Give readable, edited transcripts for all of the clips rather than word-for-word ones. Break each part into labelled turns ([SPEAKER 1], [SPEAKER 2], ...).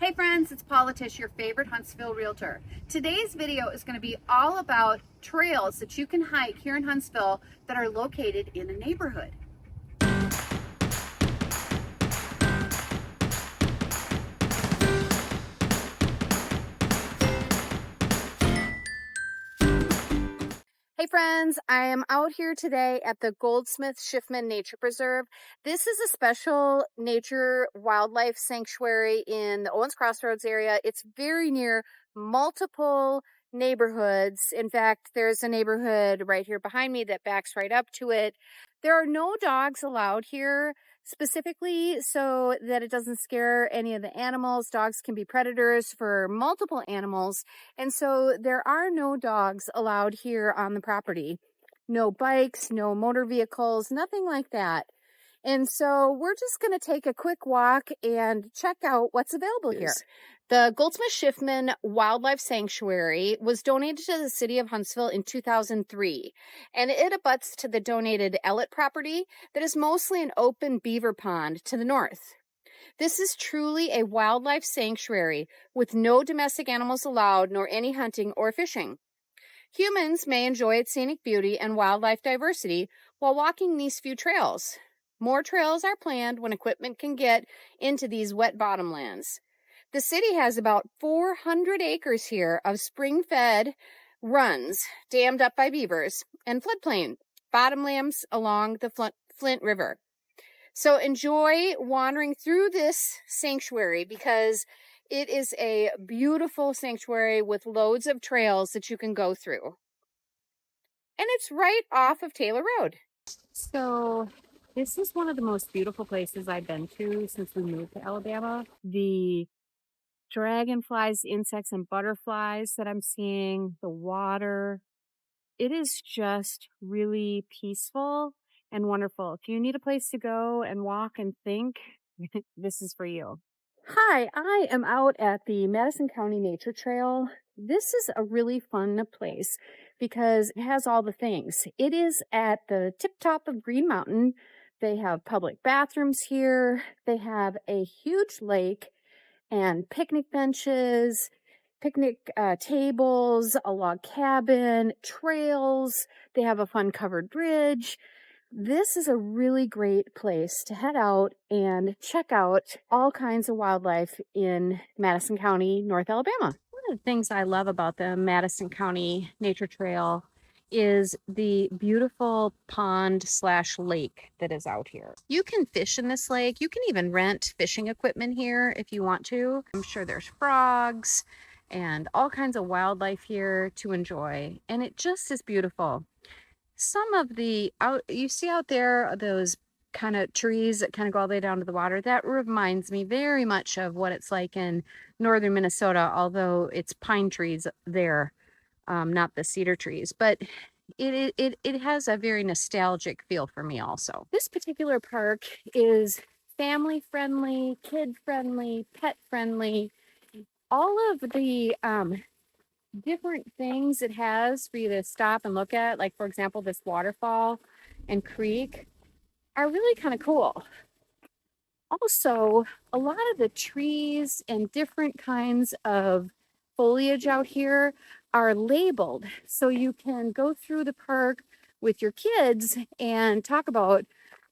[SPEAKER 1] Hey friends, it's Paula, Tisch, your favorite Huntsville realtor. Today's video is going to be all about trails that you can hike here in Huntsville that are located in a neighborhood. Hey friends, I am out here today at the Goldsmith Schiffman Nature Preserve. This is a special nature wildlife sanctuary in the Owens Crossroads area. It's very near multiple neighborhoods. In fact, there's a neighborhood right here behind me that backs right up to it. There are no dogs allowed here, specifically so that it doesn't scare any of the animals. Dogs can be predators for multiple animals, and so there are no dogs allowed here on the property. No bikes, no motor vehicles, nothing like that. And so we're just going to take a quick walk and check out what's available here. The Goldsmith Schiffman Wildlife Sanctuary was donated to the city of Huntsville in 2003, and it abuts to the donated Ellet property that is mostly an open beaver pond to the north. This is truly a wildlife sanctuary with no domestic animals allowed, nor any hunting or fishing. Humans may enjoy its scenic beauty and wildlife diversity while walking these few trails. More trails are planned when equipment can get into these wet bottomlands. The city has about 400 acres here of spring-fed runs dammed up by beavers and floodplain bottomlands along the Flint River. So enjoy wandering through this sanctuary because it is a beautiful sanctuary with loads of trails that you can go through. And it's right off of Taylor Road. So this is one of the most beautiful places I've been to since we moved to Alabama. The dragonflies, insects, and butterflies that I'm seeing, the water, it is just really peaceful and wonderful. If you need a place to go and walk and think, this is for you. Hi, I am out at the Madison County Nature Trail. This is a really fun place because it has all the things. It is at the tip top of Green Mountain. They have public bathrooms here. They have a huge lake and picnic benches, picnic tables, a log cabin, trails. They have a fun covered bridge. This is a really great place to head out and check out all kinds of wildlife in Madison County, North Alabama. One of the things I love about the Madison County Nature Trail is the beautiful pond/lake that is out here. You can fish in this lake. You can even rent fishing equipment here if you want to. I'm sure there's frogs and all kinds of wildlife here to enjoy, and it just is beautiful. Some of the you see out there, those kind of trees that kind of go all the way down to the water, that reminds me very much of what it's like in northern Minnesota, although it's pine trees there, not the cedar trees, but it has a very nostalgic feel for me also. This particular park is family friendly, kid friendly, pet friendly. All of the different things it has for you to stop and look at, like for example this waterfall and creek, are really kind of cool. Also, a lot of the trees and different kinds of foliage out here are labeled, so you can go through the park with your kids and talk about,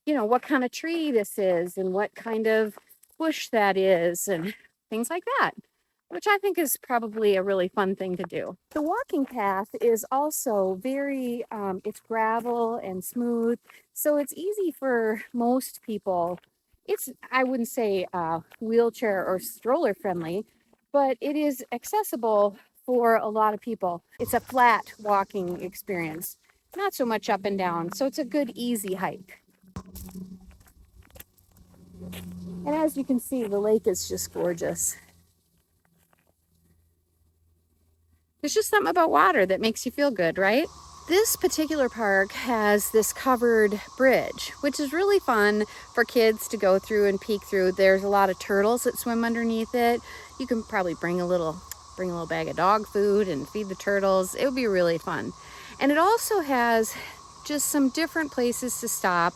[SPEAKER 1] what kind of tree this is and what kind of bush that is and things like that, which I think is probably a really fun thing to do. The walking path is also very, it's gravel and smooth, so it's easy for most people. It's, I wouldn't say wheelchair or stroller friendly, but it is accessible for a lot of people. It's a flat walking experience, not so much up and down, so it's a good, easy hike. And as you can see, the lake is just gorgeous. There's just something about water that makes you feel good, right? This particular park has this covered bridge, which is really fun for kids to go through and peek through. There's a lot of turtles that swim underneath it. You can probably bring a little bag of dog food and feed the turtles. It would be really fun. And it also has just some different places to stop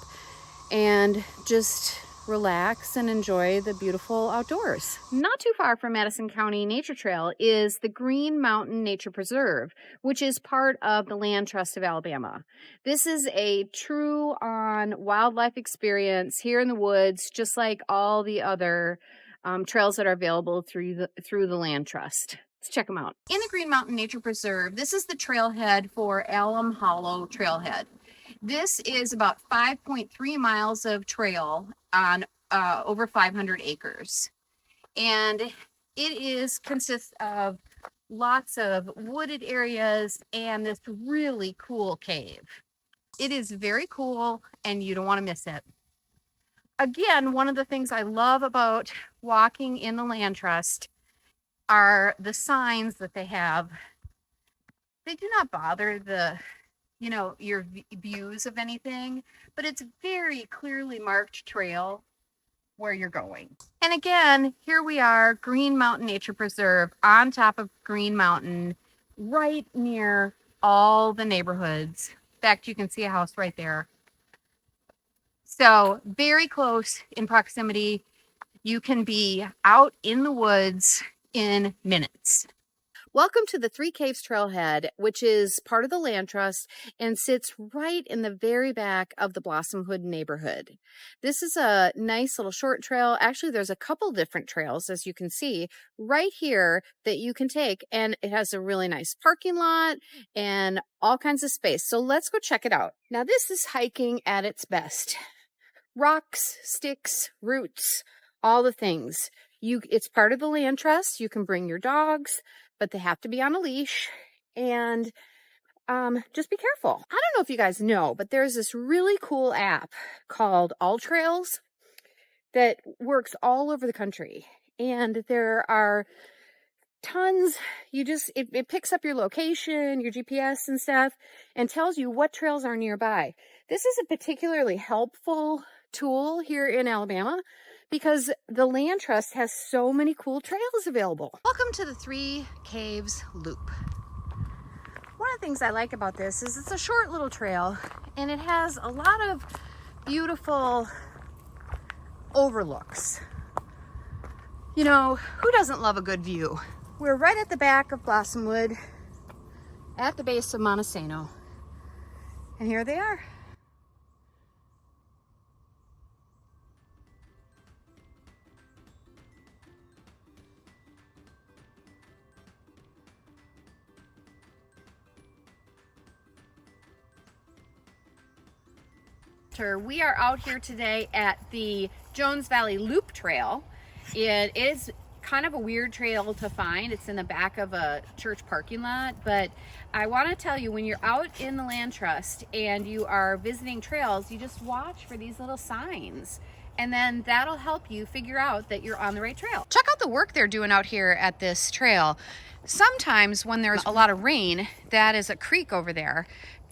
[SPEAKER 1] and just relax and enjoy the beautiful outdoors. Not too far from Madison County Nature Trail is the Green Mountain Nature Preserve, which is part of the Land Trust of Alabama. This is a true on wildlife experience here in the woods, just like all the other trails that are available through the Land Trust. Let's check them out. In the Green Mountain Nature Preserve, this is the trailhead for Alum Hollow Trailhead. This is about 5.3 miles of trail on over 500 acres. And it consists of lots of wooded areas and this really cool cave. It is very cool and you don't want to miss it. Again, one of the things I love about walking in the Land Trust are the signs that they have. They do not bother your views of anything, but it's very clearly marked trail where you're going. And again, here we are, Green Mountain Nature Preserve on top of Green Mountain, right near all the neighborhoods. In fact, you can see a house right there. So very close in proximity. You can be out in the woods in minutes. Welcome to the Three Caves Trailhead, which is part of the Land Trust and sits right in the very back of the Blossomhood neighborhood. This is a nice little short trail. Actually, there's a couple different trails, as you can see, right here that you can take, and it has a really nice parking lot and all kinds of space. So let's go check it out. Now, this is hiking at its best. Rocks, sticks, roots, all the things. It's part of the Land Trust. You can bring your dogs, but they have to be on a leash, and just be careful. I don't know if you guys know, but there's this really cool app called All Trails that works all over the country, and there are tons. It picks up your location, your GPS and stuff, and tells you what trails are nearby. This is a particularly helpful tool here in Alabama because the Land Trust has so many cool trails available. Welcome to the Three Caves Loop. One of the things I like about this is it's a short little trail and it has a lot of beautiful overlooks. You know, who doesn't love a good view? We're right at the back of Blossomwood at the base of Monte Sano. And here they are. We are out here today at the Jones Valley Loop Trail. It is kind of a weird trail to find. It's in the back of a church parking lot, but I want to tell you, when you're out in the Land Trust and you are visiting trails, you just watch for these little signs, and then that'll help you figure out that you're on the right trail. Check out the work they're doing out here at this trail. Sometimes when there's a lot of rain, that is a creek over there,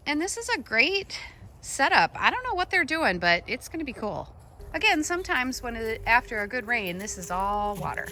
[SPEAKER 1] and this is a great setup. I don't know what they're doing, but it's going to be cool. Again, sometimes after a good rain, this is all water.